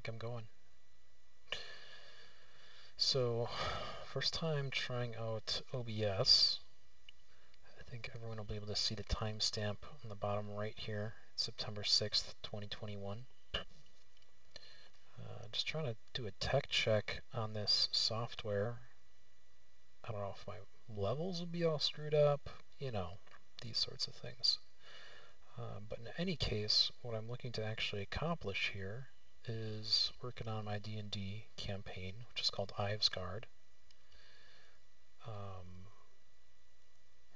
think I'm going. So, first time trying out OBS. I think everyone will be able to see the timestamp on the bottom right here. It's September 6th, 2021. Just trying to do a tech check on this software. I don't know if my levels will be all screwed up, you know, these sorts of things. But in any case, what I'm looking to actually accomplish here is working on my D&D campaign, which is called Ivesgard.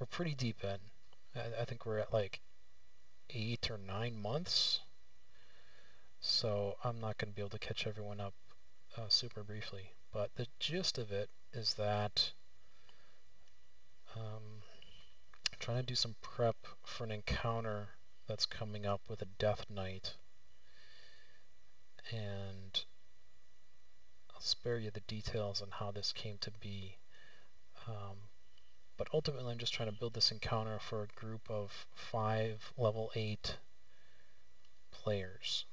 We're pretty deep in. I think we're at like 8 or 9 months, so I'm not going to be able to catch everyone up super briefly. But the gist of it is that I'm trying to do some prep for an encounter that's coming up with a Death Knight, and I'll spare you the details on how this came to be. But ultimately I'm just trying to build this encounter for a group of 5 level 8 players.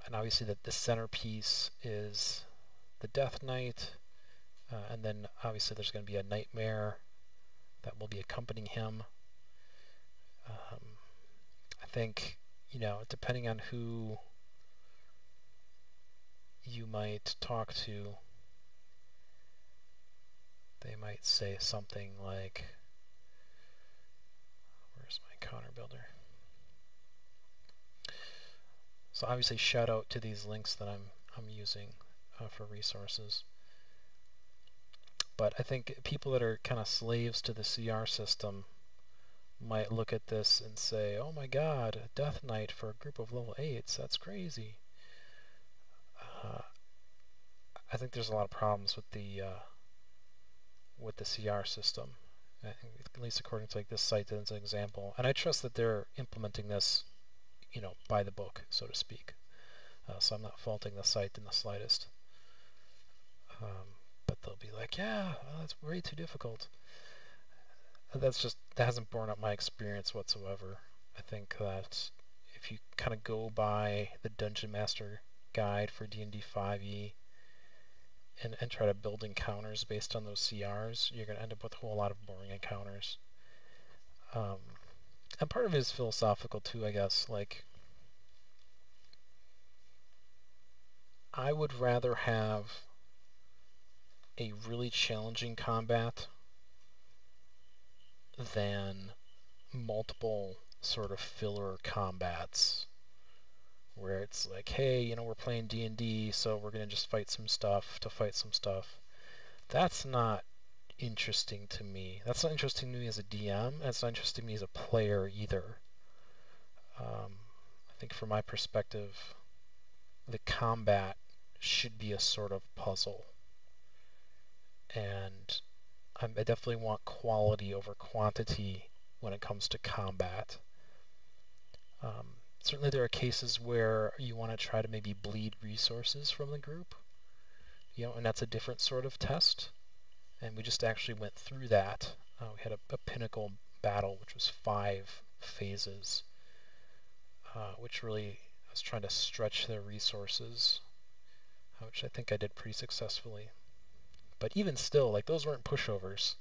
And obviously the centerpiece is the Death Knight, and then obviously there's going to be a nightmare that will be accompanying him. I think, you know, depending on who you might talk to, they might say something like, where's my encounter builder? So obviously shout out to these links that I'm using for resources. But I think people that are kind of slaves to the CR system might look at this and say, oh my god, a Death Knight for a group of level 8s, that's crazy. I think there's a lot of problems with the CR system, at least according to like this site as an example. And I trust that they're implementing this, you know, by the book, so to speak. So I'm not faulting the site in the slightest. But they'll be like, yeah, well, that's way too difficult. That hasn't borne out my experience whatsoever. I think that if you kind of go by the Dungeon Master guide for D&D 5e and try to build encounters based on those CRs, you're going to end up with a whole lot of boring encounters. And part of it is philosophical too, I guess. Like, I would rather have a really challenging combat than multiple sort of filler combats where it's like, hey, you know, we're playing D&D, so we're going to just fight some stuff to fight some stuff. That's not interesting to me. That's not interesting to me as a DM. That's not interesting to me as a player either. I think from my perspective, the combat should be a sort of puzzle. And I definitely want quality over quantity when it comes to combat. Certainly there are cases where you want to try to maybe bleed resources from the group, you know, and that's a different sort of test. And we just actually went through that. We had a pinnacle battle, which was 5 phases, which really was trying to stretch their resources, which I think I did pretty successfully. But even still, like, those weren't pushovers.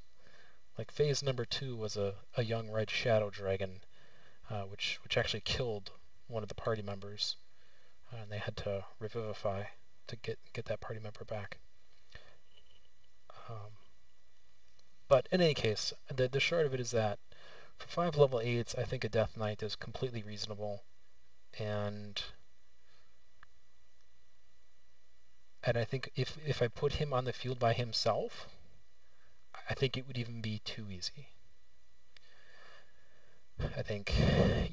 Like, phase number 2 was a young red shadow dragon, which actually killed one of the party members, and they had to revivify to get that party member back. But in any case, the short of it is that for 5 level 8s, I think a Death Knight is completely reasonable, and I think if I put him on the field by himself, I think it would even be too easy. I think,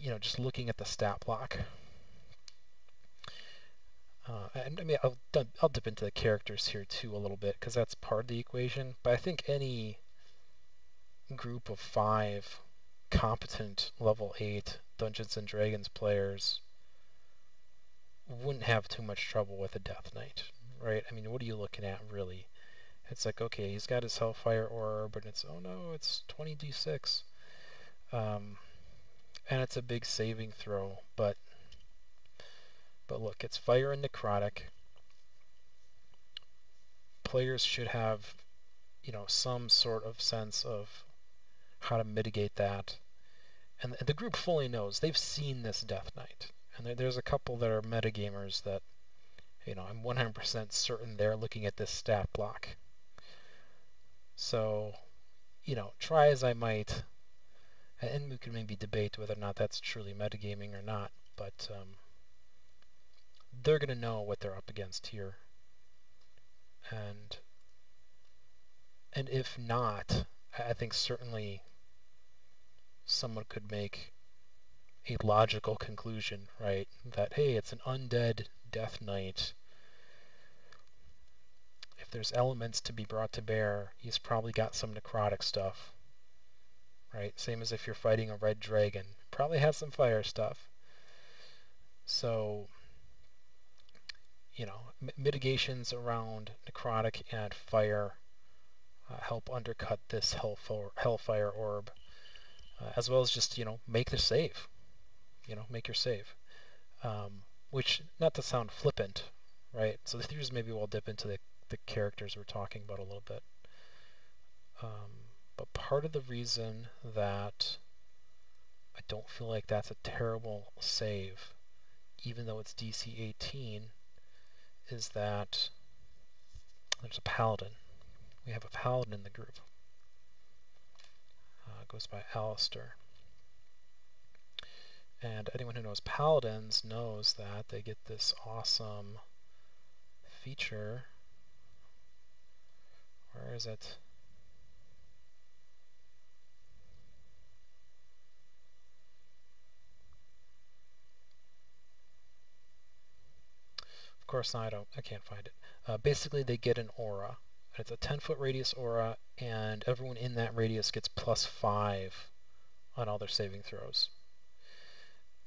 you know, just looking at the stat block, and I mean, I'll dip into the characters here too a little bit, because that's part of the equation, but I think any group of 5 competent level 8 Dungeons and Dragons players wouldn't have too much trouble with a Death Knight, right? I mean, what are you looking at, really? It's like, okay, he's got his Hellfire Orb, and it's, oh no, it's 20d6. And it's a big saving throw, but But look, it's fire and necrotic. Players should have, some sort of sense of how to mitigate that. And the group fully knows. They've seen this Death Knight. And there's a couple that are metagamers that, I'm 100% certain they're looking at this stat block. So, try as I might, and we can maybe debate whether or not that's truly metagaming or not, but they're going to know what they're up against here. And if not, I think certainly someone could make a logical conclusion, right? That, hey, it's an undead Death Knight. If there's elements to be brought to bear, he's probably got some necrotic stuff, right? Same as if you're fighting a red dragon. Probably has some fire stuff. So, mitigations around necrotic and fire help undercut this hellfire orb, as well as just, make the save. Make your save. Which, not to sound flippant, right? So here's maybe we'll dip into the characters we're talking about a little bit. But part of the reason that I don't feel like that's a terrible save, even though it's DC 18, is that there's a paladin. We have a paladin in the group. Goes by Alistair. And anyone who knows paladins knows that they get this awesome feature. Where is it? Of course, I can't find it. Basically, they get an aura. It's a 10-foot radius aura, and everyone in that radius gets +5 on all their saving throws.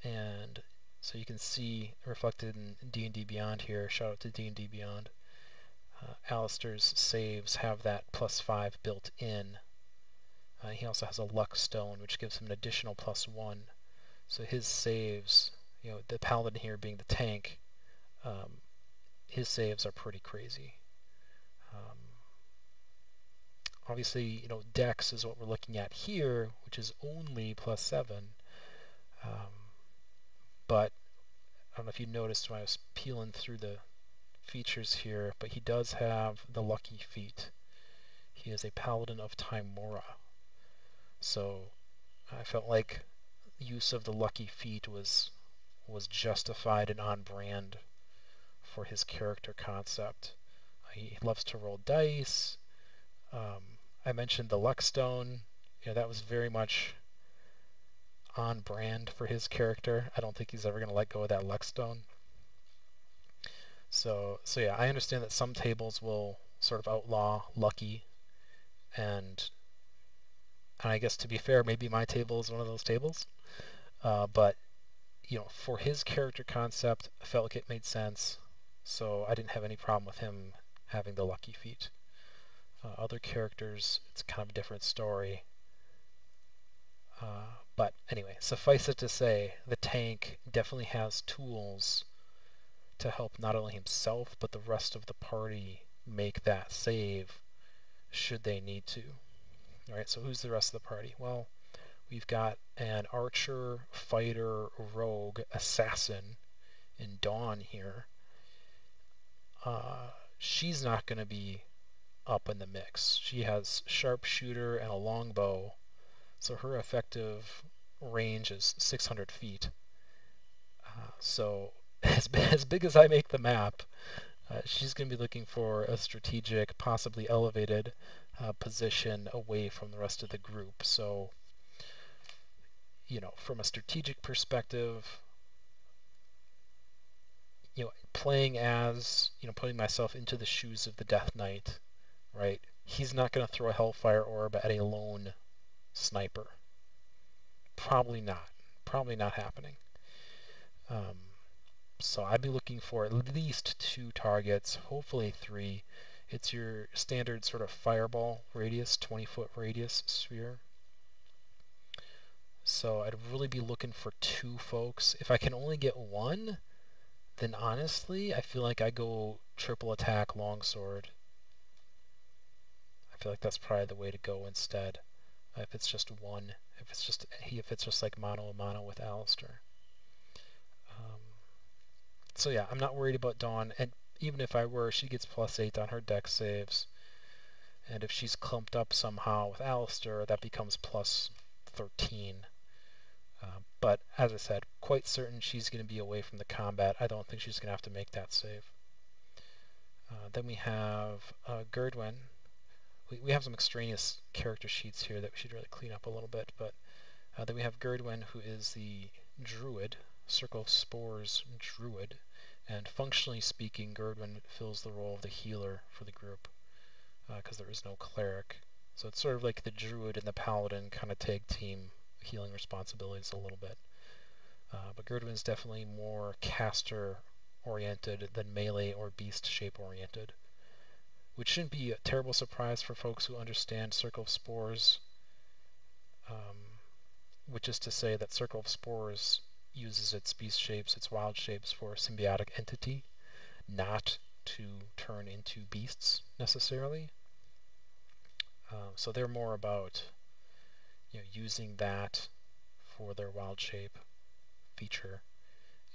And so you can see reflected in D&D Beyond here, shout out to D&D Beyond, Alistair's saves have that +5 built in. He also has a luck stone, which gives him an additional +1. So his saves, the paladin here being the tank, his saves are pretty crazy. Obviously, Dex is what we're looking at here, which is only +7. But I don't know if you noticed when I was peeling through the features here, but he does have the lucky feat. He is a paladin of Timora. So I felt like use of the lucky feat was justified and on brand for his character concept. He loves to roll dice. I mentioned the luck stone. That was very much on brand for his character. I don't think he's ever going to let go of that luck stone. So yeah, I understand that some tables will sort of outlaw lucky, and I guess to be fair, maybe my table is one of those tables. But for his character concept, I felt like it made sense, so I didn't have any problem with him having the lucky feat. Other characters, it's kind of a different story. But anyway, suffice it to say, the tank definitely has tools to help not only himself, but the rest of the party make that save, should they need to. Alright, so who's the rest of the party? Well, we've got an archer, fighter, rogue, assassin in Dawn here. She's not going to be up in the mix. She has sharpshooter and a longbow, so her effective range is 600 feet. So as big as I make the map, she's going to be looking for a strategic, possibly elevated position away from the rest of the group. So, from a strategic perspective, playing as, putting myself into the shoes of the Death Knight, right? He's not going to throw a Hellfire Orb at a lone sniper. Probably not. Probably not happening. So I'd be looking for at least 2 targets, hopefully 3. It's your standard sort of fireball radius, 20-foot radius sphere. So I'd really be looking for 2 folks. If I can only get 1, then honestly, I feel like I go triple attack longsword. I feel like that's probably the way to go instead. If it's just one, if it's just like mono a mono with Alistair. So yeah, I'm not worried about Dawn, and even if I were, she gets +8 on her dex saves. And if she's clumped up somehow with Alistair, that becomes +13. But as I said, quite certain she's going to be away from the combat. I don't think she's going to have to make that save. Then we have Gerdwin. We have some extraneous character sheets here that we should really clean up a little bit. But then we have Gerdwin, who is the druid, Circle of Spores druid. And functionally speaking, Gerdwin fills the role of the healer for the group, because there is no cleric. So it's sort of like the druid and the paladin kind of tag team healing responsibilities a little bit. But Gerdwin is definitely more caster oriented than melee or beast shape oriented, which shouldn't be a terrible surprise for folks who understand Circle of Spores, which is to say that Circle of Spores uses its beast shapes, its wild shapes for symbiotic entity, not to turn into beasts necessarily. So they're more about using that for their wild shape feature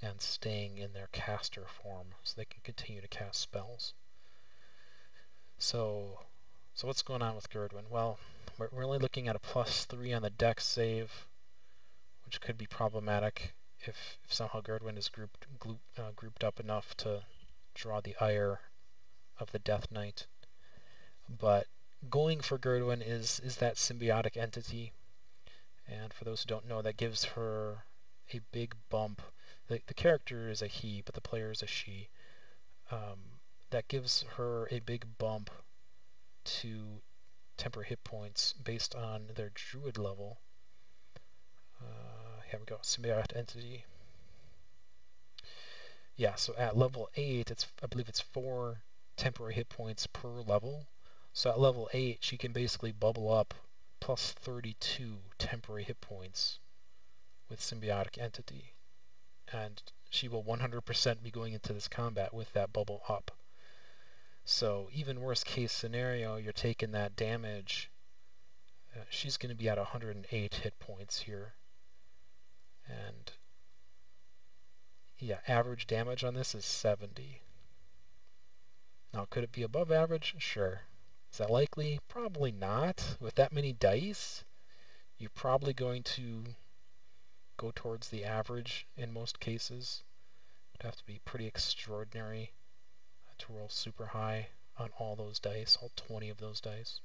and staying in their caster form so they can continue to cast spells. So what's going on with Gerdwin? Well, we're only looking at a +3 on the dex save, which could be problematic if somehow Gerdwin is grouped up enough to draw the ire of the Death Knight. But going for Gerdwin is that symbiotic entity, and for those who don't know, that gives her a big bump. The character is a he, but the player is a she. That gives her a big bump to temporary hit points based on their druid level. Here we go, symbiotic entity. Yeah, so at level 8, I believe it's 4 temporary hit points per level. So at level 8, she can basically bubble up +32 temporary hit points with symbiotic entity. And she will 100% be going into this combat with that bubble up. So even worst case scenario, you're taking that damage. She's going to be at 108 hit points here. And yeah, average damage on this is 70. Now, could it be above average? Sure. Is that likely? Probably not. With that many dice, you're probably going to go towards the average in most cases. It'd have to be pretty extraordinary to roll super high on all those dice, all 20 of those dice.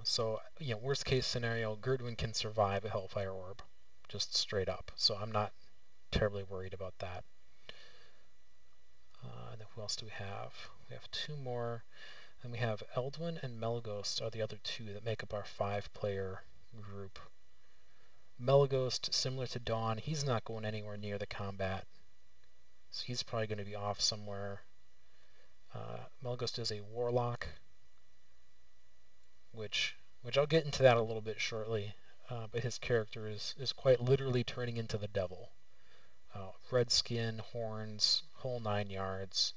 So, worst case scenario, Gerdwin can survive a Hellfire Orb, just straight up. So I'm not terribly worried about that. And then who else do we have? We have 2 more. And we have Eldwin and Melghost are the other 2 that make up our 5-player group. Melghost, similar to Dawn, he's not going anywhere near the combat. So he's probably going to be off somewhere. Melghost is a warlock, which I'll get into that a little bit shortly. But his character is quite literally turning into the devil. Red skin, horns, whole 9 yards.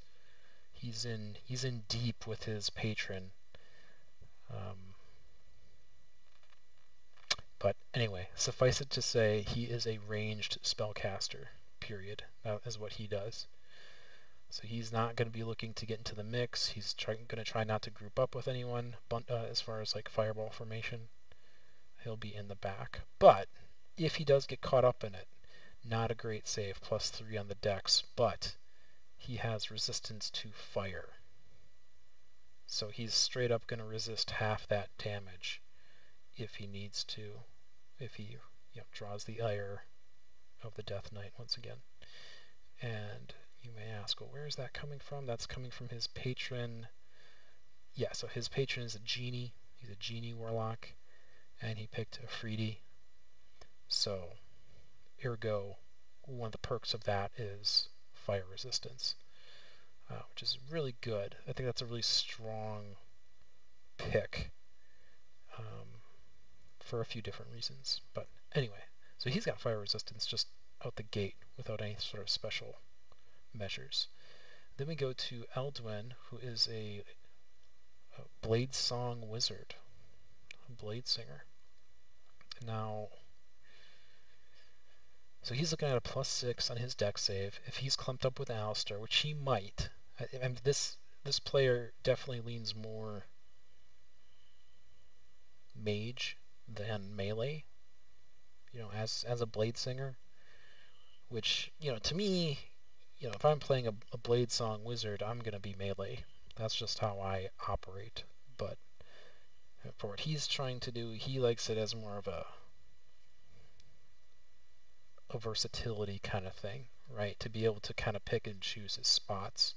He's in deep with his patron. But anyway, suffice it to say, he is a ranged spellcaster, period. That is what he does. So he's not going to be looking to get into the mix. He's going to try not to group up with anyone as far as like fireball formation. He'll be in the back. But if he does get caught up in it, not a great save, +3 on the dex, but he has resistance to fire. So he's straight up going to resist half that damage if he needs to, if he draws the ire of the Death Knight once again. And you may ask, well, where is that coming from? That's coming from his patron. Yeah, so his patron is a genie. He's a genie warlock, and he picked a Freedy. So, ergo, one of the perks of that is fire resistance, which is really good. I think that's a really strong pick for a few different reasons. But anyway, so he's got fire resistance just out the gate without any sort of special measures. Then we go to Eldwin, who is a blade song wizard, a blade singer. Now, so he's looking at a +6 on his deck save. If he's clumped up with Alistair, which he might, I mean, this player definitely leans more mage than melee, as a blade singer, which, to me, if I'm playing a blade song wizard, I'm going to be melee. That's just how I operate. But for what he's trying to do, he likes it as more of a versatility kind of thing, right? To be able to kind of pick and choose his spots.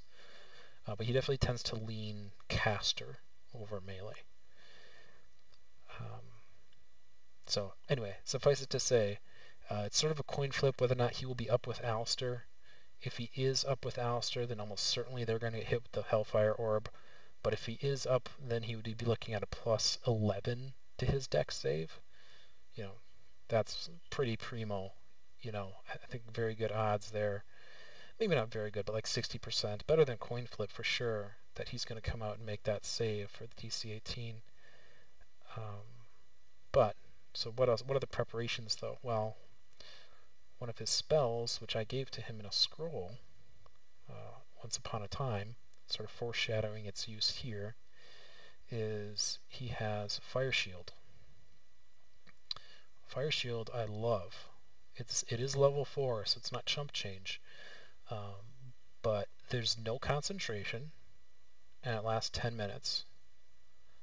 But he definitely tends to lean caster over melee. So anyway, suffice it to say, it's sort of a coin flip whether or not he will be up with Alistair. If he is up with Alistair, then almost certainly they're going to get hit with the Hellfire Orb. But if he is up, then he would be looking at a +11 to his deck save. That's pretty primo. I think very good odds there. Maybe not very good, but like 60%. Better than coin flip for sure that he's going to come out and make that save for the TC-18. But, so what else? What are the preparations though? Well, one of his spells, which I gave to him in a scroll once upon a time, sort of foreshadowing its use here, is he has Fire Shield. Fire Shield I love. It is level 4, so it's not chump change. But there's no concentration, and it lasts 10 minutes.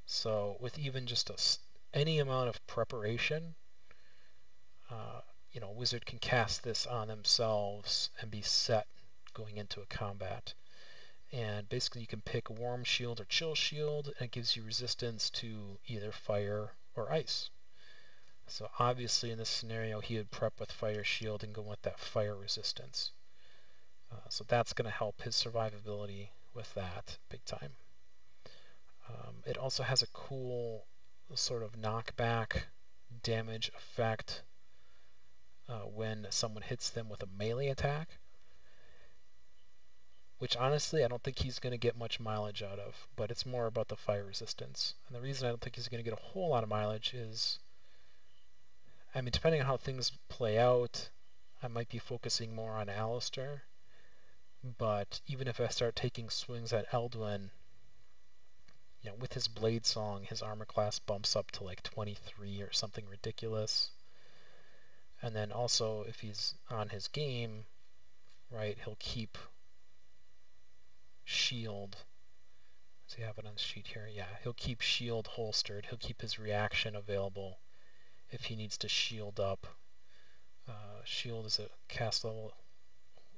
So with even just any amount of preparation, a wizard can cast this on themselves and be set going into a combat. And basically you can pick Warm Shield or Chill Shield, and it gives you resistance to either fire or ice. So obviously in this scenario he would prep with Fire Shield and go with that fire resistance. So that's going to help his survivability with that big time. It also has a cool sort of knockback damage effect when someone hits them with a melee attack, which honestly I don't think he's going to get much mileage out of, but it's more about the fire resistance. And the reason I don't think he's going to get a whole lot of mileage is, I mean, depending on how things play out, I might be focusing more on Alistair, but even if I start taking swings at Eldwin, with his blade song, his armor class bumps up to like 23 or something ridiculous. And then also, if he's on his game, right, he'll keep shield. Does he have it on the sheet here? Yeah, he'll keep shield holstered. He'll keep his reaction available if he needs to shield up. Shield is a cast level,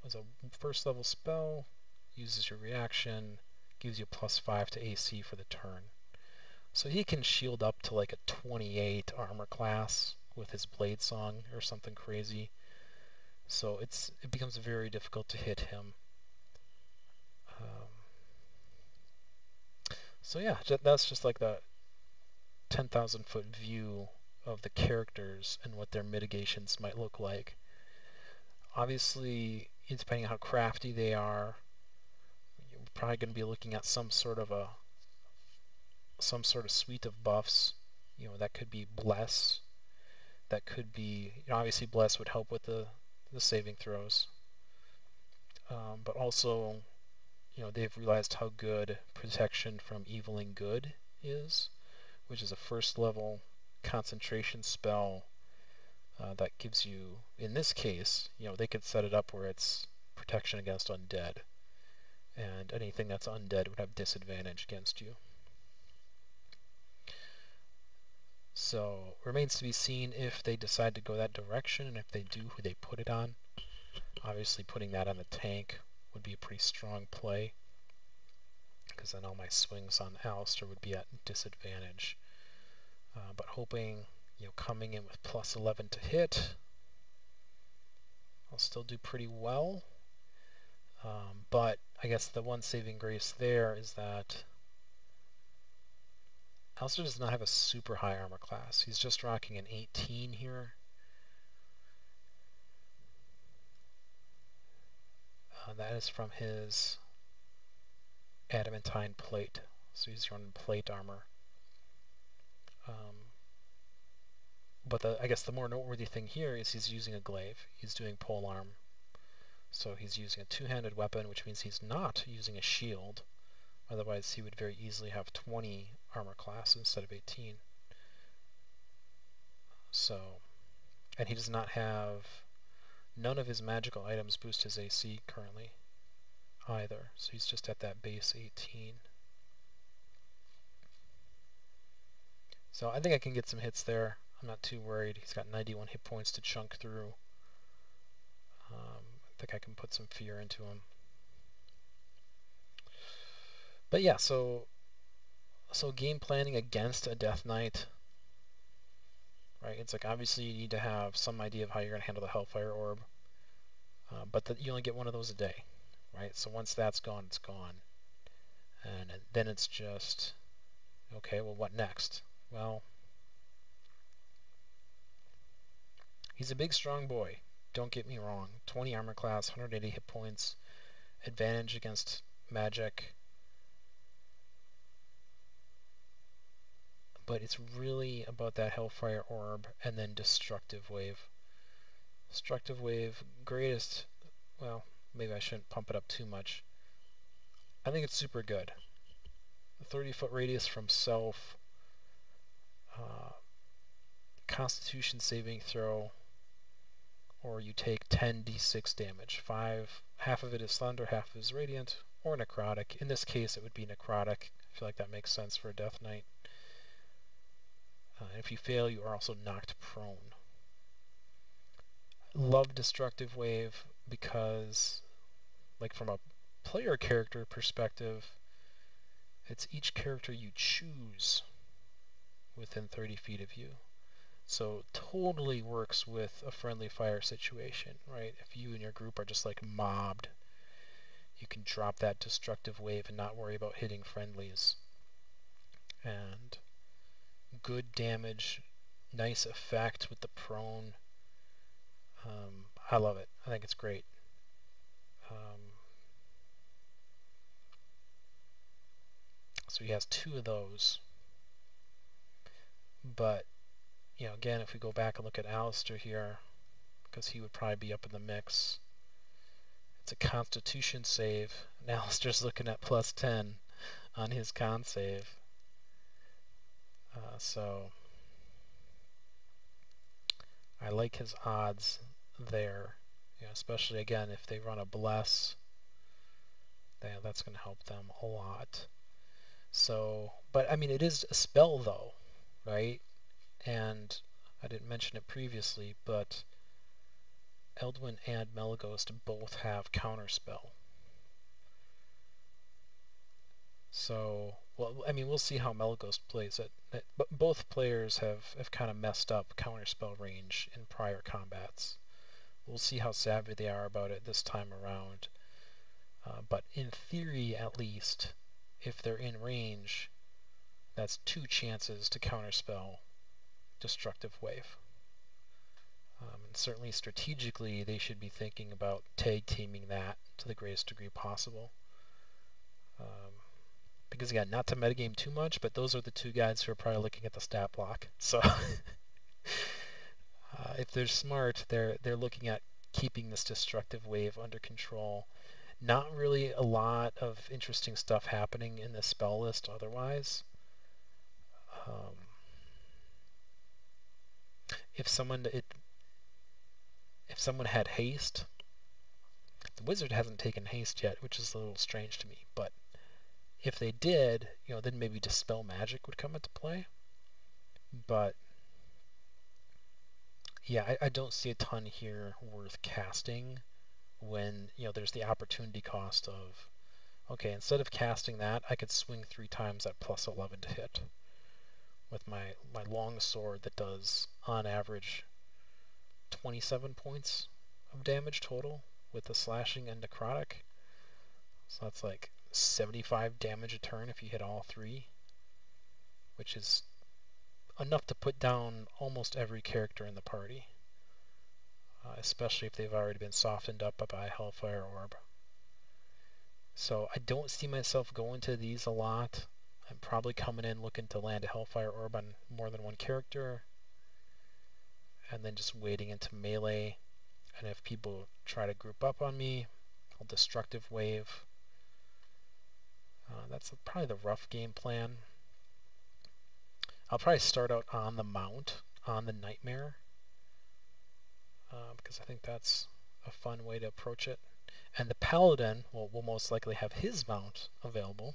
as a first level spell, uses your reaction, gives you +5 to AC for the turn. So he can shield up to like a 28 armor class with his blade song or something crazy. So it becomes very difficult to hit him. So yeah, that's just like the 10,000 foot view of the characters and what their mitigations might look like. Obviously, depending on how crafty they are, you're probably going to be looking at some sort of suite of buffs. That could be Bless. That could be, obviously Bless would help with the saving throws. But also, they've realized how good Protection from Evil and Good is, which is a first level concentration spell that gives you, in this case, they could set it up where it's protection against undead, and anything that's undead would have disadvantage against you. So remains to be seen if they decide to go that direction, and if they do, who they put it on. Obviously putting that on the tank would be a pretty strong play, because then all my swings on Alistair would be at disadvantage. But hoping, coming in with +11 to hit, I'll still do pretty well. But I guess the one saving grace there is that Alistair does not have a super high armor class. He's just rocking an 18 here. That is from his adamantine plate. So he's running plate armor. But I guess the more noteworthy thing here is he's using a glaive. He's doing polearm. So he's using a two-handed weapon, which means he's not using a shield. Otherwise, he would very easily have 20 armor class instead of 18. So, and he does not have, none of his magical items boost his AC currently either. So he's just at that base 18. So I think I can get some hits there. I'm not too worried. He's got 91 hit points to chunk through. I think I can put some fear into him. But yeah, so game planning against a Death Knight, right? It's like obviously you need to have some idea of how you're going to handle the Hellfire Orb, but you only get one of those a day, right? So once that's gone, it's gone. And then it's just, okay, well, what next? Well, he's a big, strong boy. Don't get me wrong. 20 armor class, 180 hit points, advantage against magic. But it's really about that Hellfire Orb and then Destructive Wave. Destructive Wave, greatest, well, maybe I shouldn't pump it up too much. I think it's super good. 30-foot radius from self, Constitution saving throw, or you take 10d6 damage. Half of it is thunder, half of it is radiant, or necrotic. In this case, it would be necrotic. I feel like that makes sense for a Death Knight. If you fail, you are also knocked prone. Love Destructive Wave because, like, from a player character perspective, it's each character you choose within 30 feet of you. So totally works with a friendly fire situation, right? If you and your group are just like mobbed, you can drop that Destructive Wave and not worry about hitting friendlies. And good damage, nice effect with the prone. I love it. I think it's great. So he has 2 of those. But, you know, again, if we go back and look at Alistair here, because he would probably be up in the mix, it's a Constitution save, and Alistair's looking at plus 10 on his con save. So I like his odds there, you know, especially again if they run a bless, that's going to help them a lot. So, but I mean, it is a spell though, right? And I didn't mention it previously, but Eldwin and Melghost both have counterspell. So, well, I mean, we'll see how Melghost plays it. But both players have kind of messed up counterspell range in prior combats. We'll see how savvy they are about it this time around. But in theory, at least, if they're in range, that's 2 chances to counterspell Destructive Wave. And certainly strategically, they should be thinking about tag teaming that to the greatest degree possible. Because again, not to metagame too much, but those are the 2 guys who are probably looking at the stat block. So if they're smart, they're looking at keeping this Destructive Wave under control. Not really a lot of interesting stuff happening in this spell list otherwise. If someone had haste, the wizard hasn't taken haste yet, which is a little strange to me, but if they did, you know, then maybe Dispel Magic would come into play. But yeah, I don't see a ton here worth casting when, you know, there's the opportunity cost of, okay, instead of casting that, I could swing 3 times at plus 11 to hit with my long sword that does, on average, 27 points of damage total with the slashing and necrotic. So that's like 75 damage a turn if you hit all 3, which is enough to put down almost every character in the party, especially if they've already been softened up by a Hellfire Orb. So I don't see myself going to these a lot. I'm probably coming in looking to land a Hellfire Orb on more than one character, and then just waiting into melee. And if people try to group up on me, I'll Destructive Wave. That's probably the rough game plan. I'll probably start out on the mount, on the Nightmare, because I think that's a fun way to approach it. And the Paladin will most likely have his mount available,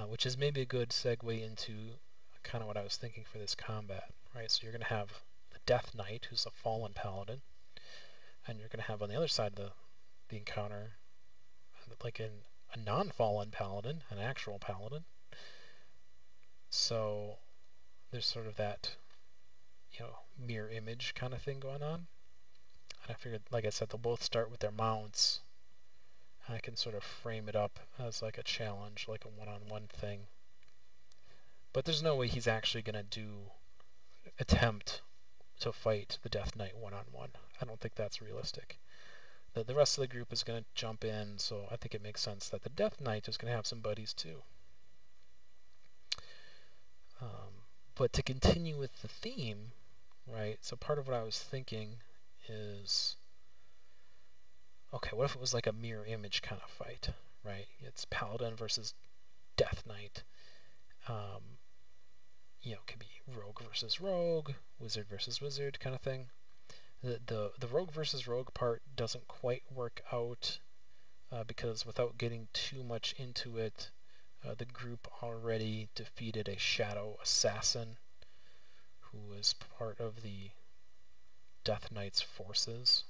which is maybe a good segue into kind of what I was thinking for this combat, right? So you're going to have the Death Knight, who's a fallen Paladin, and you're going to have on the other side of the encounter, like a non-fallen Paladin, an actual Paladin. So there's sort of that, mirror image kind of thing going on. And I figured, like I said, they'll both start with their mounts. And I can sort of frame it up as like a challenge, like a one-on-one thing. But there's no way he's actually going to attempt to fight the Death Knight one-on-one. I don't think that's realistic. The rest of the group is going to jump in, so I think it makes sense that the Death Knight is going to have some buddies too. But to continue with the theme, right, so part of what I was thinking is, okay, what if it was like a mirror image kind of fight, right? It's Paladin versus Death Knight. It could be Rogue versus Rogue, Wizard versus Wizard kind of thing. The Rogue versus Rogue part doesn't quite work out because without getting too much into it, the group already defeated a Shadow Assassin who was part of the Death Knight's forces.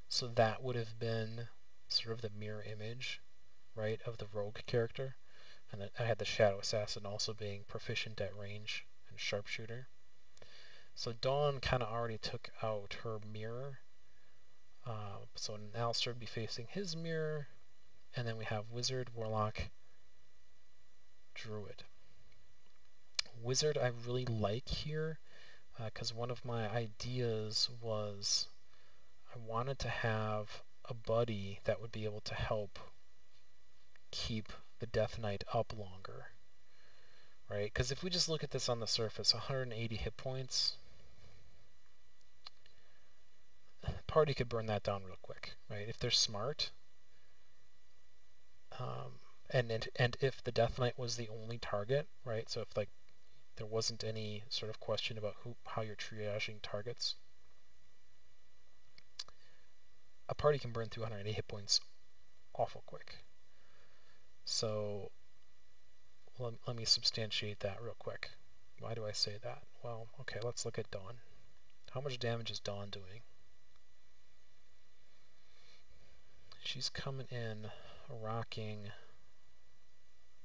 So that would have been sort of the mirror image, right, of the Rogue character. And then I had the Shadow Assassin also being proficient at range and sharpshooter. So Dawn kind of already took out her mirror. So Alistair would be facing his mirror. And then we have Wizard, Warlock, Druid. Wizard I really like here because one of my ideas was I wanted to have a buddy that would be able to help keep the Death Knight up longer. Right? Because if we just look at this on the surface, 180 hit points, the party could burn that down real quick, right? If they're smart, and if the Death Knight was the only target, right? So if like there wasn't any sort of question about how you're triaging targets, a party can burn through 180 hit points awful quick. So let me substantiate that real quick. Why do I say that? Well, okay, let's look at Dawn. How much damage is Dawn doing? She's coming in rocking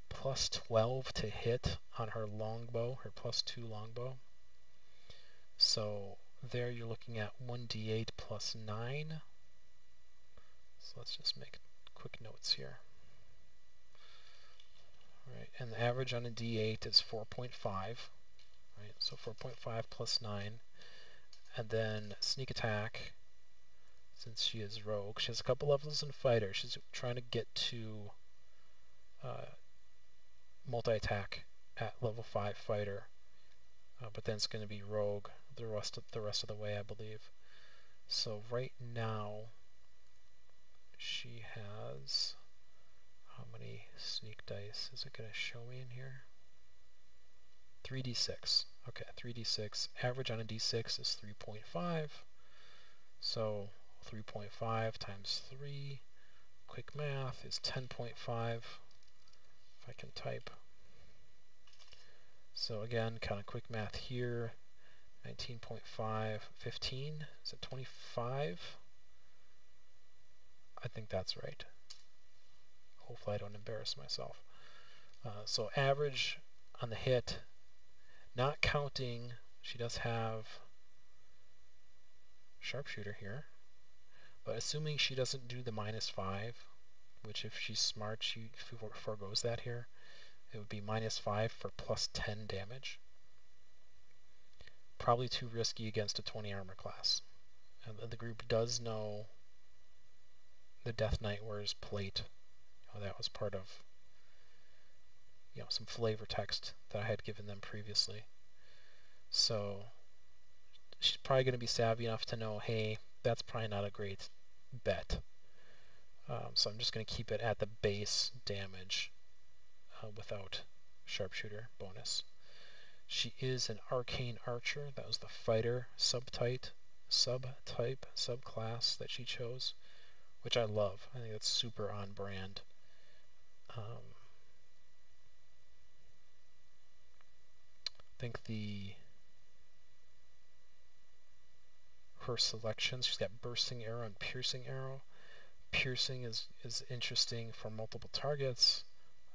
plus 12 to hit on her longbow, her plus 2 longbow. So there you're looking at 1d8 plus 9. So let's just make quick notes here. Right, and the average on a d8 is 4.5. Right, so 4.5 plus 9. And then sneak attack, since she is rogue, she has a couple levels in fighter. She's trying to get to multi-attack at level 5 fighter, but then it's going to be rogue the rest of the way, I believe. So right now she has, how many sneak dice is it going to show me in here? 3d6. Okay, 3d6. Average on a d6 is 3.5. So 3.5 times 3, quick math, is 10.5. If I can type. So again, kind of quick math here. 19.5, 15. Is it 25? I think that's right. Hopefully I don't embarrass myself. So average on the hit, not counting, she does have sharpshooter here, but assuming she doesn't do the -5, which if she's smart, she forgoes that here, it would be -5 for plus 10 damage. Probably too risky against a 20 armor class. And the group does know the Death Knight wears plate that was part of some flavor text that I had given them previously. So she's probably going to be savvy enough to know, hey, that's probably not a great bet. So I'm just going to keep it at the base damage without sharpshooter bonus. She is an arcane archer. That was the fighter subclass that she chose, which I love. I think that's super on brand. I think her selections, she's got bursting arrow and piercing arrow. Piercing is interesting for multiple targets.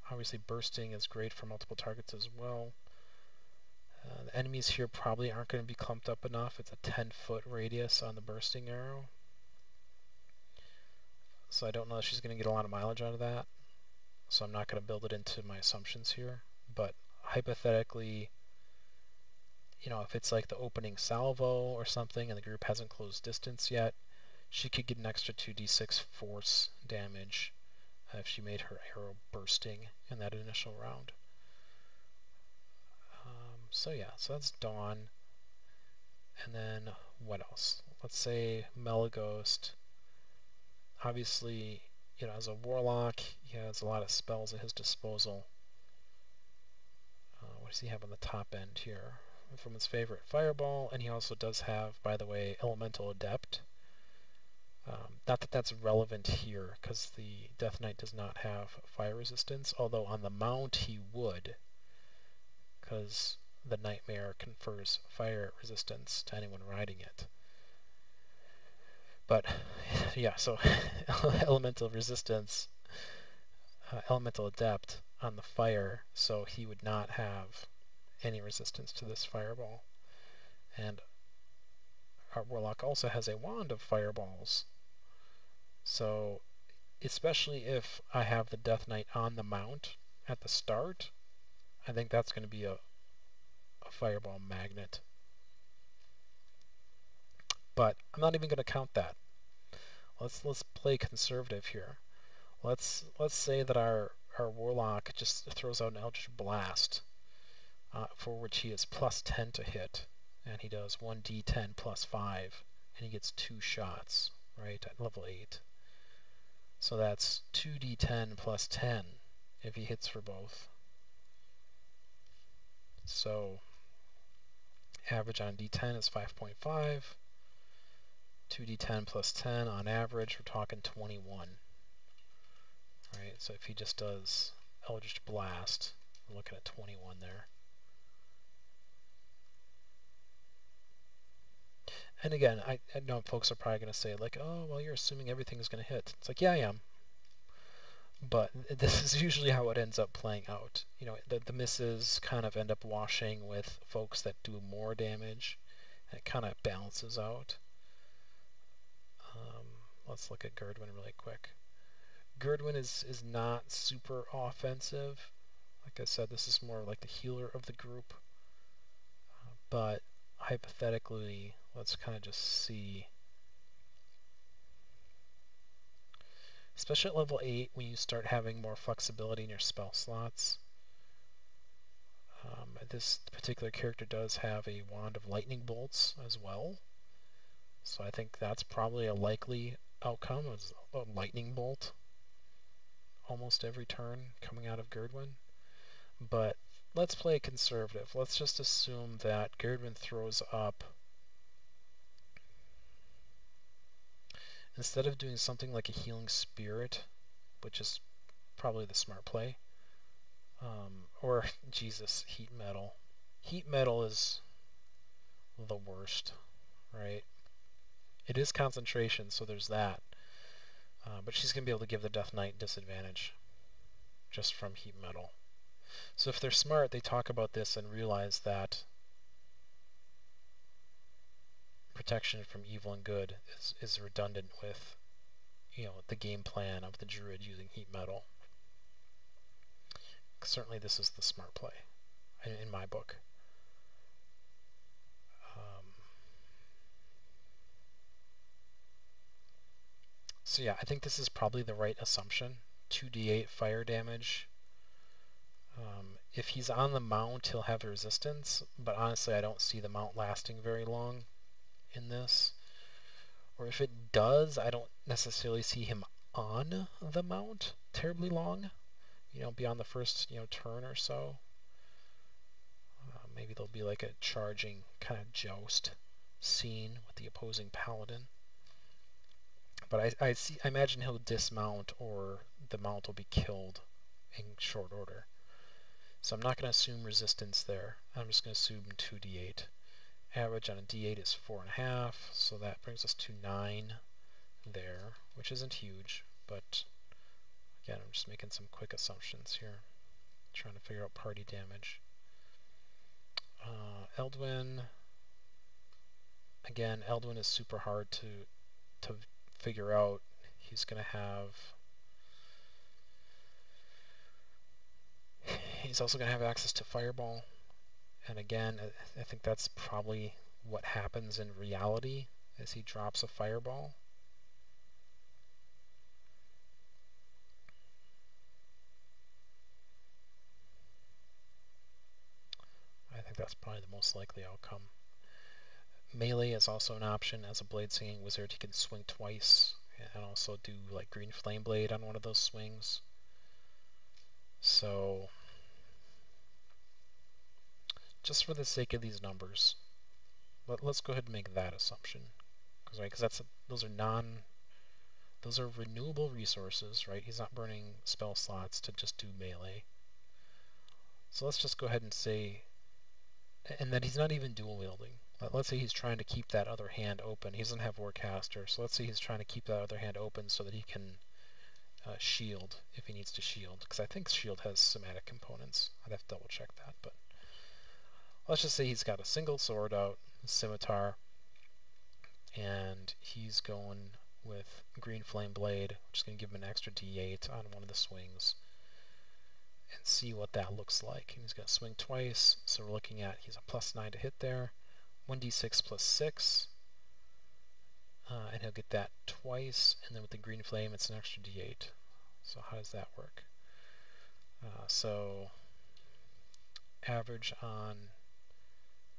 Obviously bursting is great for multiple targets as well. The enemies here probably aren't going to be clumped up enough. It's a 10-foot radius on the bursting arrow. So I don't know if she's going to get a lot of mileage out of that. So I'm not going to build it into my assumptions here. But hypothetically, if it's like the opening salvo or something and the group hasn't closed distance yet, she could get an extra 2d6 force damage if she made her arrow bursting in that initial round. So that's Dawn. And then what else? Let's say Melaghost. Obviously, as a warlock, he has a lot of spells at his disposal. What does he have on the top end here? From his favorite, Fireball, and he also does have, by the way, Elemental Adept. Not that that's relevant here, because the Death Knight does not have fire resistance, although on the mount he would, because the Nightmare confers fire resistance to anyone riding it. But, so Elemental Resistance, Elemental Adept on the fire, so he would not have any resistance to this Fireball. And our Warlock also has a Wand of Fireballs, so especially if I have the Death Knight on the mount at the start, I think that's going to be a Fireball magnet. But I'm not even going to count that. Let's play conservative here. Let's say that our Warlock just throws out an Eldritch Blast, for which he is plus 10 to hit, and he does 1d10 plus 5, and he gets 2 shots, right, at level 8. So that's 2d10 plus 10 if he hits for both. So average on d10 is 5.5. 2d10 plus 10 on average, we're talking 21. Right, so if he just does Eldritch Blast, we're looking at 21 there. And again, I know folks are probably going to say, like, oh, well, you're assuming everything's going to hit. It's like, yeah, I am. But this is usually how it ends up playing out. The misses kind of end up washing with folks that do more damage. And it kind of balances out. Let's look at Gerdwin really quick. Gerdwin is not super offensive. Like I said, this is more like the healer of the group. But hypothetically, let's kind of just see. Especially at level 8, when you start having more flexibility in your spell slots. This particular character does have a Wand of Lightning Bolts as well. So I think that's probably a likely outcome, is a Lightning Bolt almost every turn coming out of Gerdwin. But let's play conservative. Let's just assume that Gerdwin throws up, instead of doing something like a Healing Spirit, which is probably the smart play, or, Jesus, Heat Metal. Heat Metal is the worst, right? It is concentration, so there's that. But she's going to be able to give the Death Knight disadvantage just from Heat Metal. So if they're smart, they talk about this and realize that protection from evil and good is redundant with, the game plan of the Druid using Heat Metal. Certainly this is the smart play, in my book. So yeah, I think this is probably the right assumption 2d8 fire damage. If he's on the mount, he'll have resistance, but honestly, I don't see the mount lasting very long in this. Or if it does, I don't necessarily see him on the mount terribly long, beyond the first, turn or so. Maybe there'll be like a charging kind of joust scene with the opposing paladin. But I imagine he'll dismount or the mount will be killed in short order. So I'm not going to assume resistance there. I'm just going to assume 2d8. Average on a d8 is 4.5, so that brings us to 9 there, which isn't huge, but again, I'm just making some quick assumptions here, trying to figure out party damage. Eldwin, again, Eldwin is super hard to figure out. He's going to have... He's also going to have access to Fireball, and again, I think that's probably what happens in reality, as he drops a Fireball. I think that's probably the most likely outcome. Melee is also an option. As a blade singing wizard, he can swing twice and also do like green flame blade on one of those swings. So just for the sake of these numbers, let's go ahead and make that assumption, because those are renewable resources, right? He's not burning spell slots to just do melee. So let's just go ahead and say, and that he's not even dual wielding. Let's say he's trying to keep that other hand open. He doesn't have Warcaster, so let's say he's trying to keep that other hand open so that he can shield if he needs to shield, because I think shield has somatic components. I'd have to double check that, but let's just say he's got a single sword out, a scimitar, and he's going with Green Flame Blade, which is going to give him an extra d8 on one of the swings, and see what that looks like. And he's going to swing twice, so we're looking at, he's a +9 to hit there, 1d6 plus 6, and he'll get that twice, and then with the Green Flame it's an extra d8. So how does that work? So average on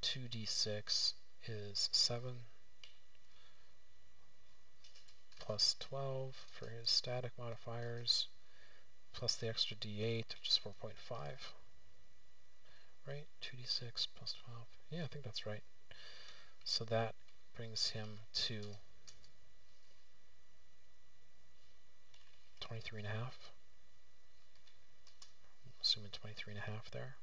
2d6 is 7, plus 12 for his static modifiers, plus the extra d8, which is 4.5. Right? 2d6 plus 12. Yeah, I think that's right. So that brings him to 23.5. Assuming 23.5 there.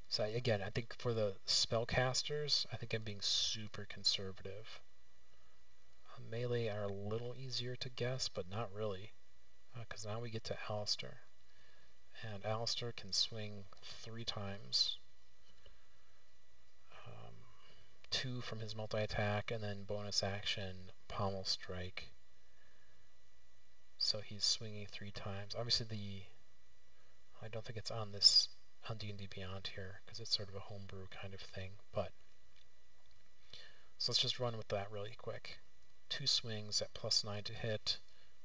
So again, I think for the spellcasters, I think I'm being super conservative. Melee are a little easier to guess, but not really, because now we get to Alistair. And Alistair can swing 3 times. 2 from his multi-attack, and then bonus action, Pommel Strike. So he's swinging 3 times. Obviously I don't think it's on D&D Beyond here, because it's sort of a homebrew kind of thing, but so let's just run with that really quick. 2 swings at +9 to hit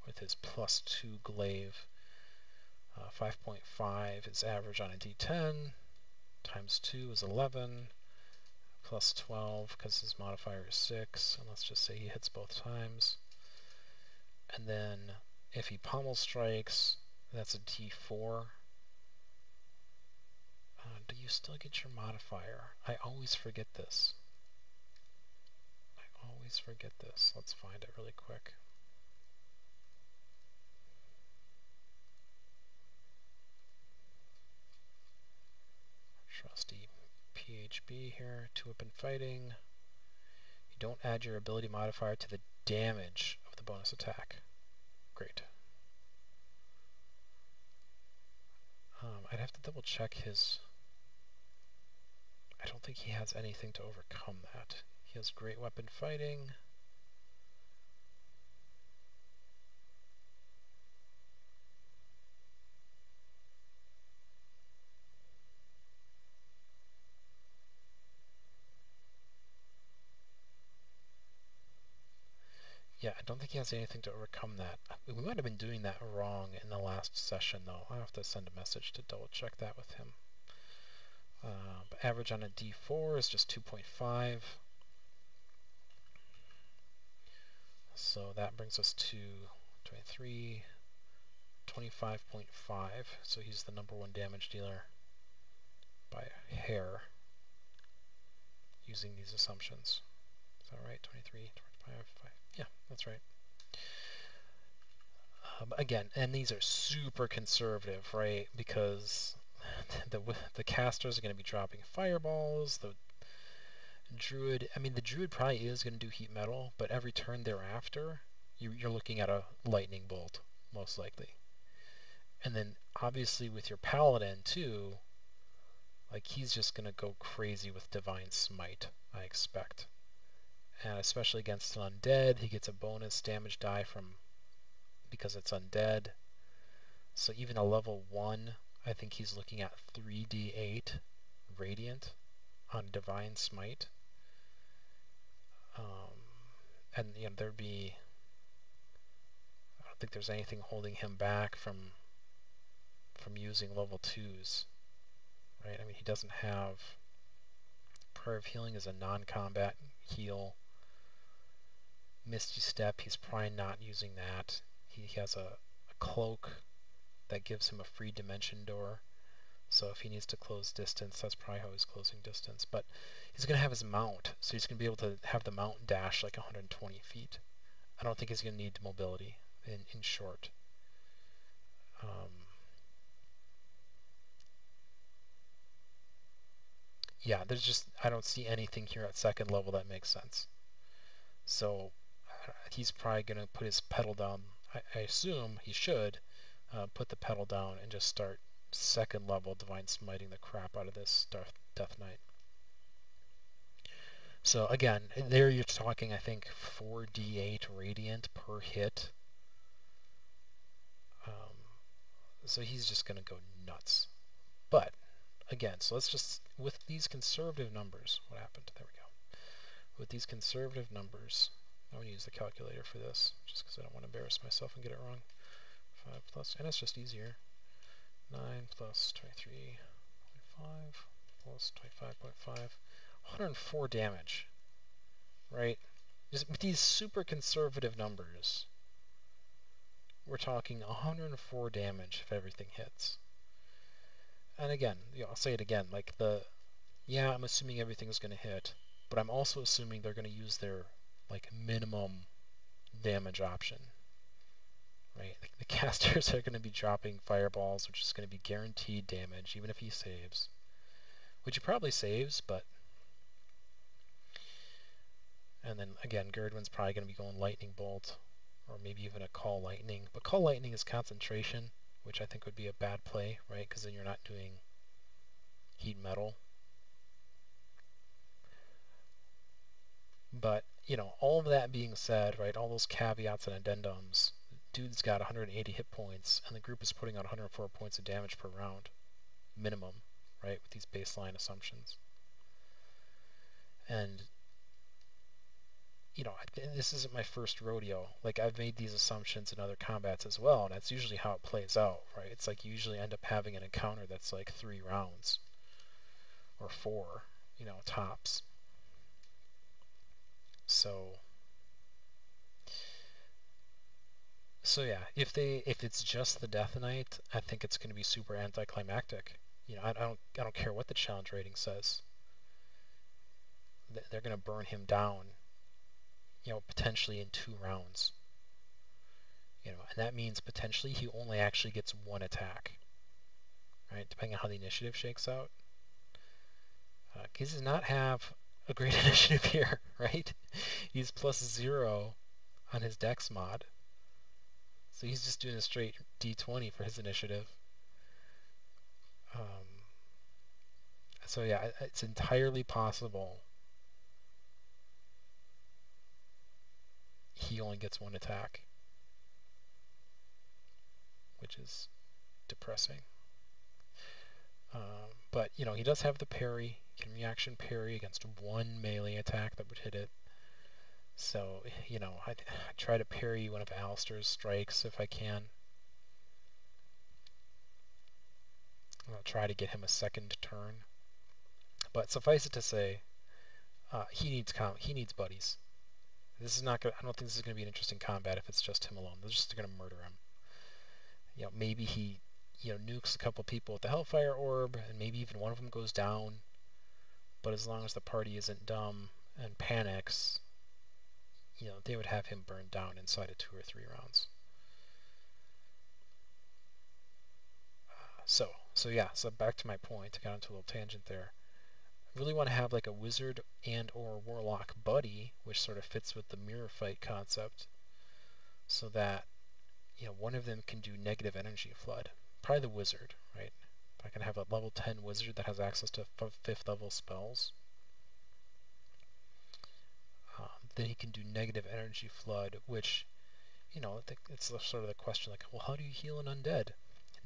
with his +2 glaive. 5.5 is average on a d10, times 2 is 11, plus 12 because his modifier is 6, and let's just say he hits both times. And then if he pommel strikes, that's a d4. Do you still get your modifier? I always forget this. Let's find it really quick. Trusty PHB here. 2-weapon fighting. You don't add your ability modifier to the damage of the bonus attack. Great. I'd have to double check his... I don't think he has anything to overcome that. He has great weapon fighting. Yeah, I don't think he has anything to overcome that. We might have been doing that wrong in the last session, though. I'll have to send a message to double check that with him. But average on a D4 is just 2.5. So that brings us to 23, 25.5. So he's the #1 damage dealer by a hair using these assumptions. Is that right? 23, 25, 5. Yeah, that's right. Again, and these are super conservative, right? Because the casters are going to be dropping fireballs. The druid, I mean, the druid probably is going to do heat metal, but every turn thereafter, you're looking at a lightning bolt, most likely. And then, obviously, with your paladin, too, like, he's just going to go crazy with Divine Smite, I expect. And especially against an undead, he gets a bonus damage die from because it's undead. So even a level 1, I think he's looking at 3d8 radiant on Divine Smite. And you know, there'd be, I don't think there's anything holding him back from using level 2s, right? I mean, he doesn't have Prayer of Healing as a non-combat heal. Misty Step, he's probably not using that. He has a cloak that gives him a free dimension door. So if he needs to close distance, that's probably how he's closing distance. But he's going to have his mount, so he's going to be able to have the mount dash like 120 feet. I don't think he's going to need mobility in short. Yeah, there's just, I don't see anything here at second level that makes sense. So he's probably going to put his pedal down. I assume he should put the pedal down and just start second level Divine Smiting the crap out of this Death Knight. So again, there you're talking, I think, 4d8 radiant per hit. So he's just going to go nuts. But again, so let's just, with these conservative numbers, what happened? There we go. With these conservative numbers, I'm going to use the calculator for this, just because I don't want to embarrass myself and get it wrong. 5 plus, and it's just easier. 9 plus 23.5 plus 25.5. 104 damage, right? Just with these super conservative numbers, we're talking 104 damage if everything hits. And again, you know, I'll say it again, like yeah, I'm assuming everything's going to hit, but I'm also assuming they're going to use their like minimum damage option, right? Like, the casters are going to be dropping fireballs, which is going to be guaranteed damage, even if he saves, which he probably saves, but. And then again, Gerdwin's probably going to be going lightning bolt, or maybe even a call lightning. But call lightning is concentration, which I think would be a bad play, right? Because then you're not doing heat metal. But, you know, all of that being said, right, all those caveats and addendums, dude's got 180 hit points, and the group is putting out 104 points of damage per round, minimum, right, with these baseline assumptions. And, you know, this isn't my first rodeo. Like, I've made these assumptions in other combats as well, and that's usually how it plays out, right? It's like you usually end up having an encounter that's like 3 rounds, or 4, you know, tops. So yeah, if it's just the Death Knight, I think it's going to be super anticlimactic. You know, I don't care what the challenge rating says. They're going to burn him down, you know, potentially in 2 rounds. You know, and that means potentially he only actually gets 1 attack, right? Depending on how the initiative shakes out. He does not have a great initiative here, right? He's +0 on his Dex mod. So he's just doing a straight D20 for his initiative. So yeah, it's entirely possible he only gets 1 attack, which is depressing. But, you know, he does have the parry. He can reaction parry against 1 melee attack that would hit it. So, you know, I try to parry one of Alistair's strikes if I can. I'll try to get him a second turn. But suffice it to say, he needs buddies. This is not gonna. I don't think this is gonna be an interesting combat if it's just him alone. They're just gonna murder him. You know, maybe he, nukes a couple people with the Hellfire Orb, and maybe even one of them goes down. But as long as the party isn't dumb and panics, they would have him burned down inside of 2 or 3 rounds. So back to my point. I got into a little tangent there. I really want to have like a wizard and or warlock buddy, which sort of fits with the mirror fight concept, so that one of them can do negative energy flood. Probably the wizard, right? If I can have a level 10 wizard that has access to 5th level spells, then he can do negative energy flood, which, it's sort of the question, like, well, how do you heal an undead?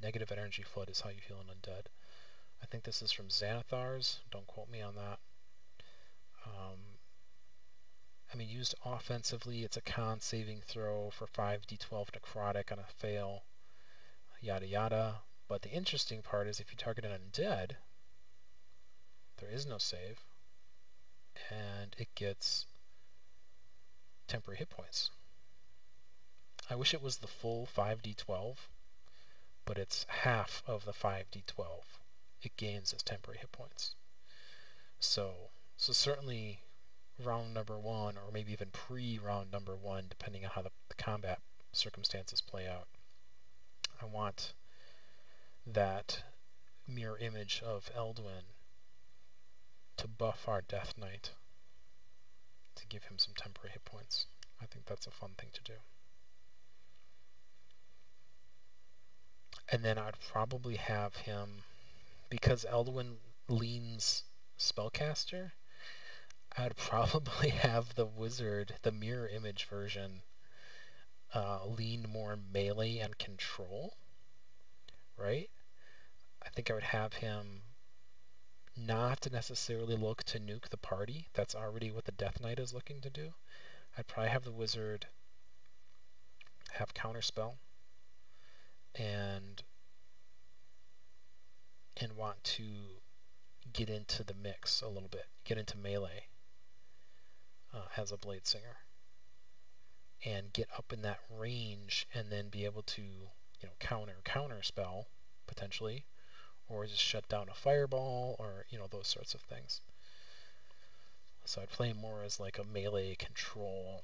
Negative energy flood is how you heal an undead. I think this is from Xanathar's. Don't quote me on that. I mean, used offensively, it's a con saving throw for 5d12 necrotic on a fail, yada yada. But the interesting part is if you target an undead, there is no save, and it gets temporary hit points. I wish it was the full 5d12, but it's half of the 5d12 it gains as temporary hit points. So certainly round number 1, or maybe even pre-round number 1, depending on how the combat circumstances play out, I want that mirror image of Eldwin to buff our Death Knight, to give him some temporary hit points. I think that's a fun thing to do. And then I'd probably have him, because Eldwin leans spellcaster, I'd probably have the wizard, the mirror image version, lean more melee and control, right? I think I would have him not necessarily look to nuke the party. That's already what the Death Knight is looking to do. I'd probably have the wizard have counterspell and want to get into the mix a little bit, get into melee as a blade singer, and get up in that range, and then be able to counter spell potentially, or just shut down a fireball, or those sorts of things. So I'd play more as like a melee control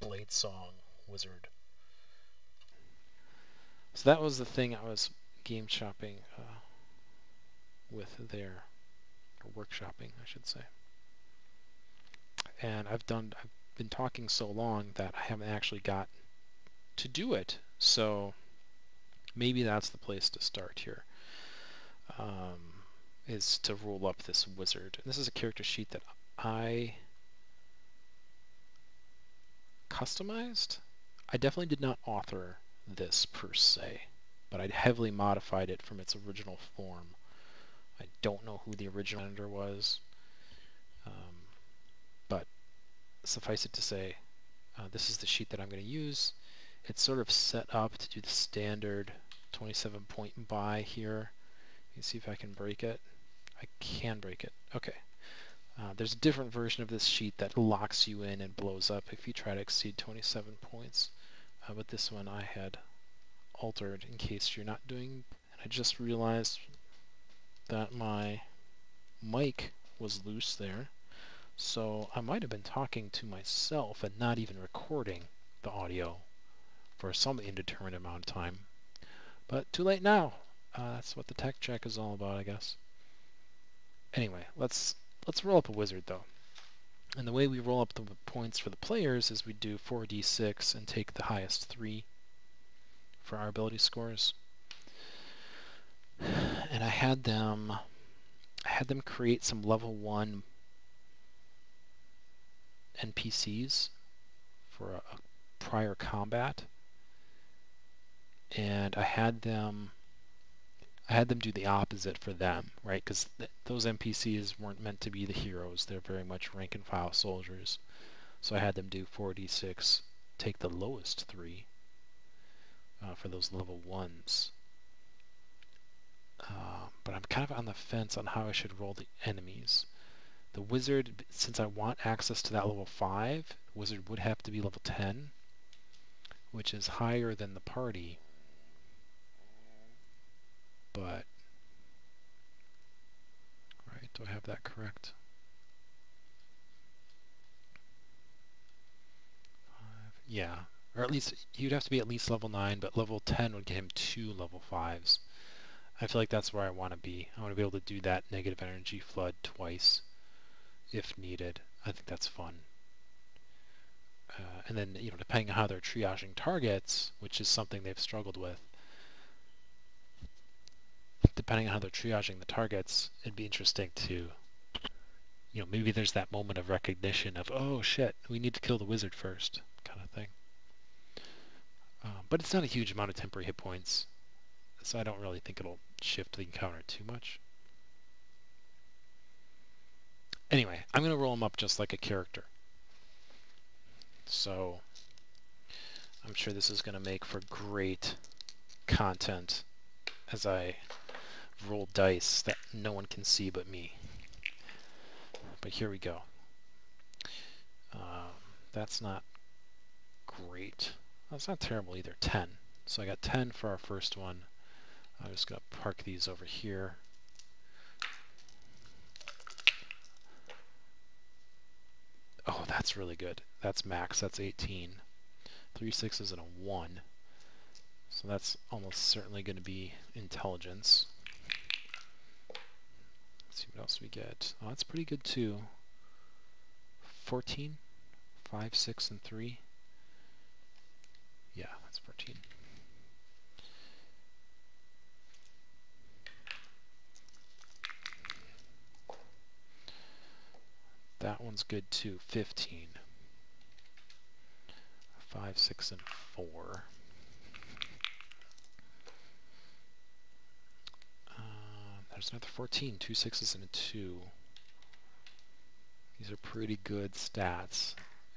blade song wizard. So that was the thing I was game shopping with there, or workshopping, I should say. And I've been talking so long that I haven't actually got to do it. So maybe that's the place to start here. Is to roll up this wizard. And this is a character sheet that I customized. I definitely did not author this per se, but I heavily modified it from its original form. I don't know who the original editor was, but suffice it to say, this is the sheet that I'm going to use. It's sort of set up to do the standard 27-point buy here. You can see if I can break it. I can break it. Okay. There's a different version of this sheet that locks you in and blows up if you try to exceed 27 points. But this one I had altered in case you're not doing. And I just realized that my mic was loose there. So I might have been talking to myself and not even recording the audio for some indeterminate amount of time. But too late now. That's what the tech check is all about, I guess. Anyway, let's roll up a wizard, though. And the way we roll up the points for the players is we do 4d6 and take the highest 3 for our ability scores. And I had them create some level 1 NPCs for a prior combat, and I had them do the opposite for them, right? Because those NPCs weren't meant to be the heroes. They're very much rank and file soldiers. So I had them do 4d6, take the lowest 3 for those level 1s. But I'm kind of on the fence on how I should roll the enemies. The wizard, since I want access to that level 5, the wizard would have to be level 10, which is higher than the party. But, right, do I have that correct? 5, yeah. Or at least, you'd have to be at least level 9, but level 10 would get him 2 level 5s. I feel like that's where I want to be. I want to be able to do that negative energy flood twice, if needed. I think that's fun. And then, depending on how they're triaging targets, which is something they've struggled with, depending on how they're triaging the targets, it'd be interesting to, maybe there's that moment of recognition of, oh shit, we need to kill the wizard first, kind of thing. But it's not a huge amount of temporary hit points, so I don't really think it'll shift the encounter too much. Anyway, I'm going to roll them up just like a character. So I'm sure this is going to make for great content as I roll dice that no one can see but me. But here we go. That's not great. That's not terrible either. 10. So I got 10 for our first one. I'm just going to park these over here. Oh, that's really good. That's max. That's 18. 3 6s and a 1. So that's almost certainly going to be intelligence. Let's see what else we get. Oh, that's pretty good too. 14. 5, 6, and 3. Yeah, that's 14. That one's good too. 15. 5, 6, and 4. There's another 14. 2 6s and a 2. These are pretty good stats.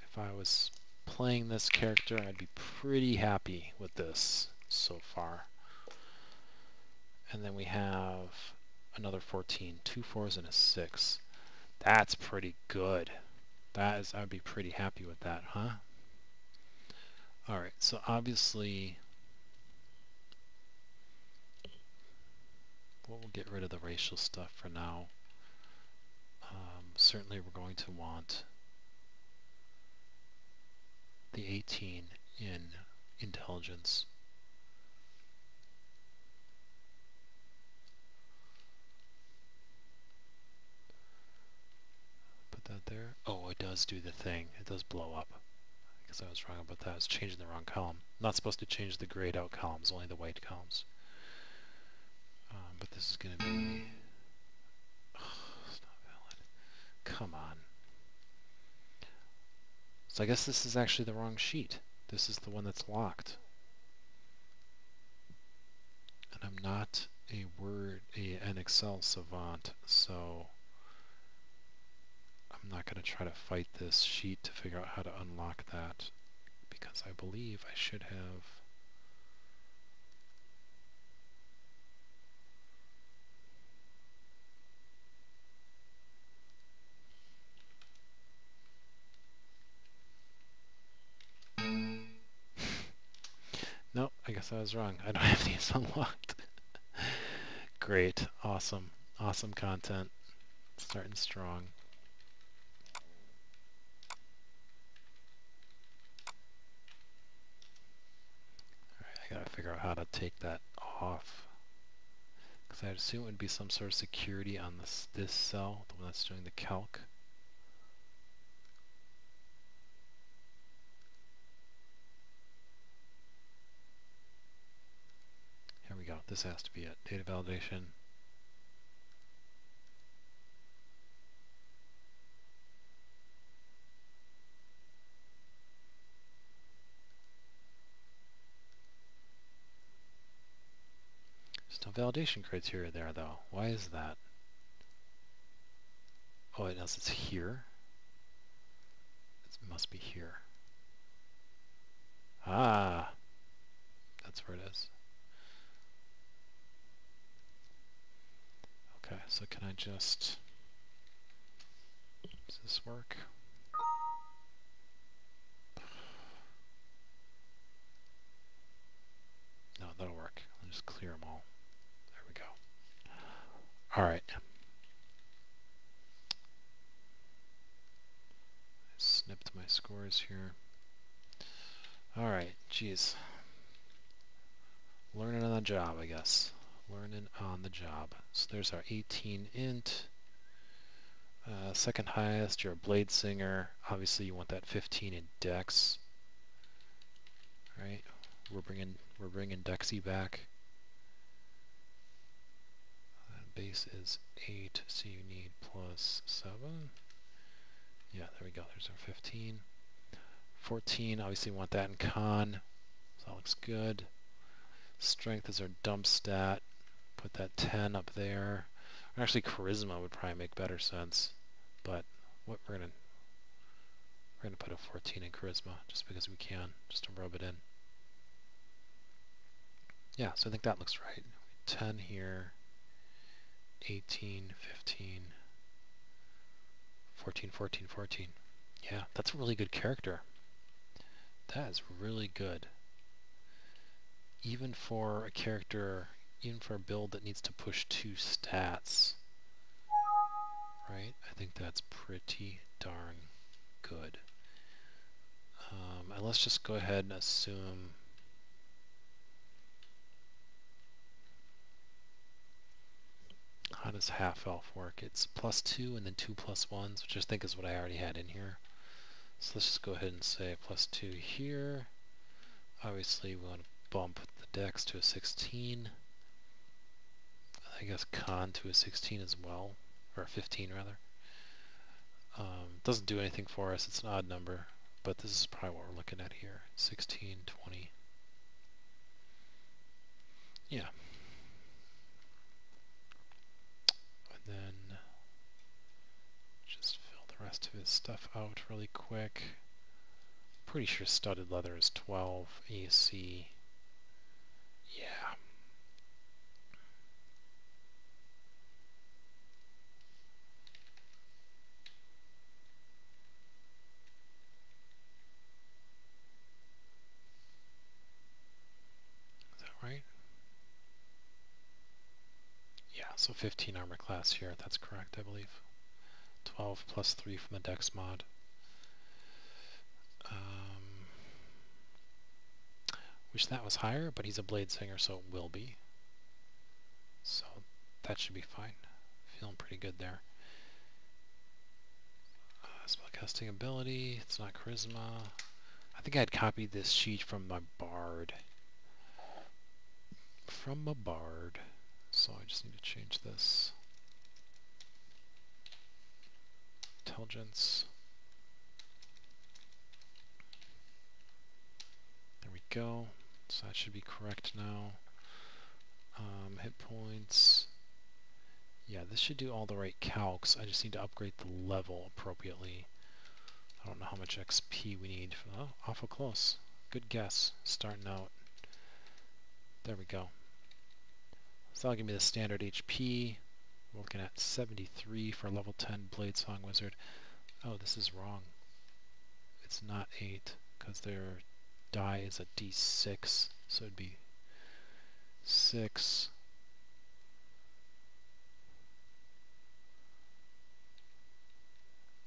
If I was playing this character, I'd be pretty happy with this so far. And then we have another 14. 2 4s and a 6. That's pretty good. I would be pretty happy with that, huh? Alright, so obviously we'll get rid of the racial stuff for now. Certainly we're going to want the 18 in intelligence. Put that there. Oh, it does do the thing. It does blow up. I guess I was wrong about that. I was changing the wrong column. I'm not supposed to change the grayed out columns, only the white columns. But this is going to be... Oh, it's not valid. Come on. So I guess this is actually the wrong sheet. This is the one that's locked. And I'm not an Excel savant, so I'm not going to try to fight this sheet to figure out how to unlock that, because I believe I should have... Nope, I guess I was wrong. I don't have these unlocked. Great. Awesome. Awesome content. Starting strong. Alright, I gotta figure out how to take that off. Because I'd assume it would be some sort of security on this cell, the one that's doing the calc. Here we go. This has to be it. Data validation. There's no validation criteria there, though. Why is that? Oh, it knows it's here. It must be here. Ah, that's where it is. Okay, so can I just... Does this work? No, that'll work. I'll just clear them all. There we go. Alright. Snipped my scores here. Alright, geez. Learning on the job, I guess. Learning on the job. So there's our 18 int. Second highest, you're a blade singer. Obviously you want that 15 in dex. Right? We're bringing Dexy back. Base is 8, so you need plus 7. Yeah, there we go. There's our 15. 14, obviously want that in con. So that looks good. Strength is our dump stat. Put that 10 up there. Actually, charisma would probably make better sense. But what we're gonna put a 14 in charisma just because we can, just to rub it in. Yeah, so I think that looks right. 10 here, 18, 15, 14, 14, 14. Yeah, that's a really good character. That is really good. Even for a character, even for a build that needs to push 2 stats, right? I think that's pretty darn good. And let's just go ahead and assume how does half elf work? It's +2 and then 2 +1s, which I think is what I already had in here. So let's just go ahead and say +2 here. Obviously we want to bump the dex to a 16. I guess con to a 16 as well, or a 15 rather. Doesn't do anything for us, it's an odd number, but this is probably what we're looking at here. 16, 20. Yeah. And then just fill the rest of his stuff out really quick. Pretty sure studded leather is 12 AC. Yeah. Is that right? Yeah, so 15 armor class here. That's correct, I believe. 12 plus 3 from the dex mod. Wish that was higher, but he's a blade singer, so it will be. So that should be fine. Feeling pretty good there. Spellcasting ability, it's not charisma. I think I'd copied this sheet from my bard. So I just need to change this. Intelligence. There we go. So that should be correct now. Hit points. Yeah, this should do all the right calcs. I just need to upgrade the level appropriately. I don't know how much XP we need. Oh, awful close. Good guess. Starting out. There we go. So that'll give me the standard HP. We're looking at 73 for level 10 Bladesong Wizard. Oh, this is wrong. It's not 8 because their die is a D6, so it'd be 6.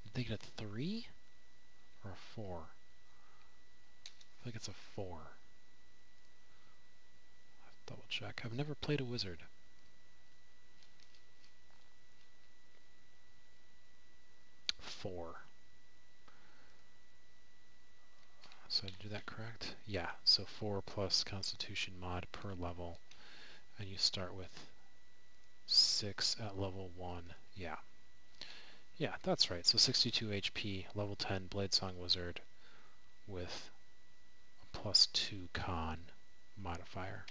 I'm thinking a 3 or a 4. I think it's a 4. Double check. I've never played a wizard. 4. So did I do that correct? Yeah, so 4 plus Constitution mod per level. And you start with 6 at level 1. Yeah. Yeah, that's right. So 62 HP, level 10 Bladesong Wizard with a +2 con modifier.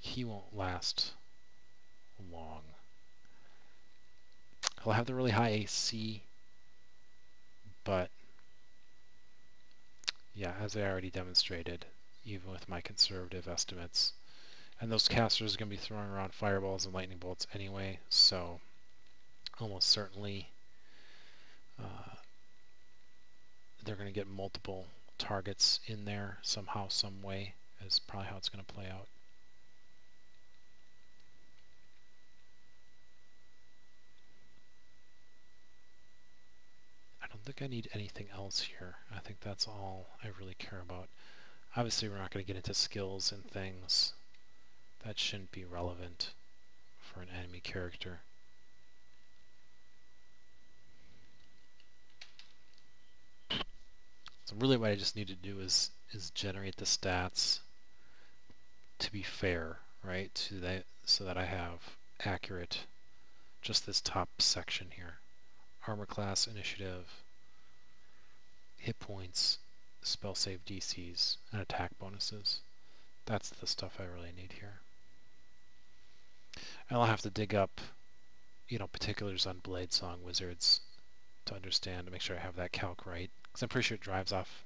He won't last long. He'll have the really high AC, But yeah, as I already demonstrated, even with my conservative estimates, and those casters are going to be throwing around fireballs and lightning bolts anyway, so almost certainly they're going to get multiple targets in there somehow, some way, is probably how it's going to play out. I don't think I need anything else here. I think that's all I really care about. Obviously, we're not going to get into skills and things. That shouldn't be relevant for an enemy character. So really what I just need to do is generate the stats to be fair, right? So that I have accurate, just this top section here. Armor class, initiative, hit points, spell save DCs, and attack bonuses. That's the stuff I really need here. And I'll have to dig up, particulars on Blade Song Wizards to understand, to make sure I have that calc right. Because I'm pretty sure it drives off.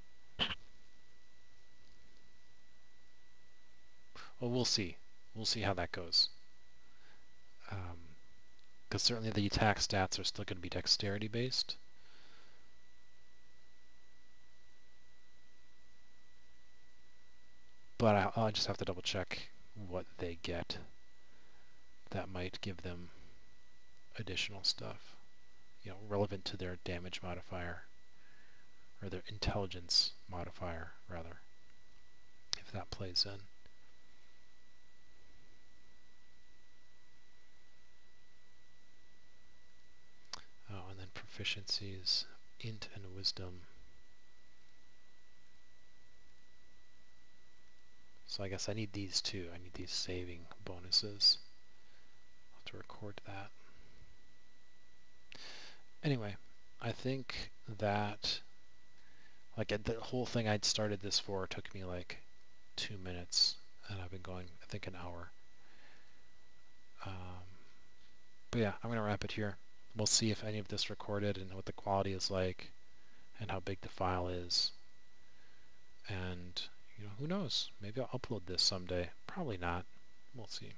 Well, we'll see. We'll see how that goes. Because certainly the attack stats are still going to be dexterity based. But I'll just have to double check what they get. That might give them additional stuff, relevant to their damage modifier, or their intelligence modifier, rather, if that plays in. Oh, and then proficiencies, int and wisdom. So I guess I need these too. I need these saving bonuses. I'll have to record that. Anyway, I think that, the whole thing I'd started this for took me like 2 minutes, and I've been going, I think, an hour. But yeah, I'm going to wrap it here. We'll see if any of this recorded and what the quality is like and how big the file is. And, who knows? Maybe I'll upload this someday. Probably not. We'll see.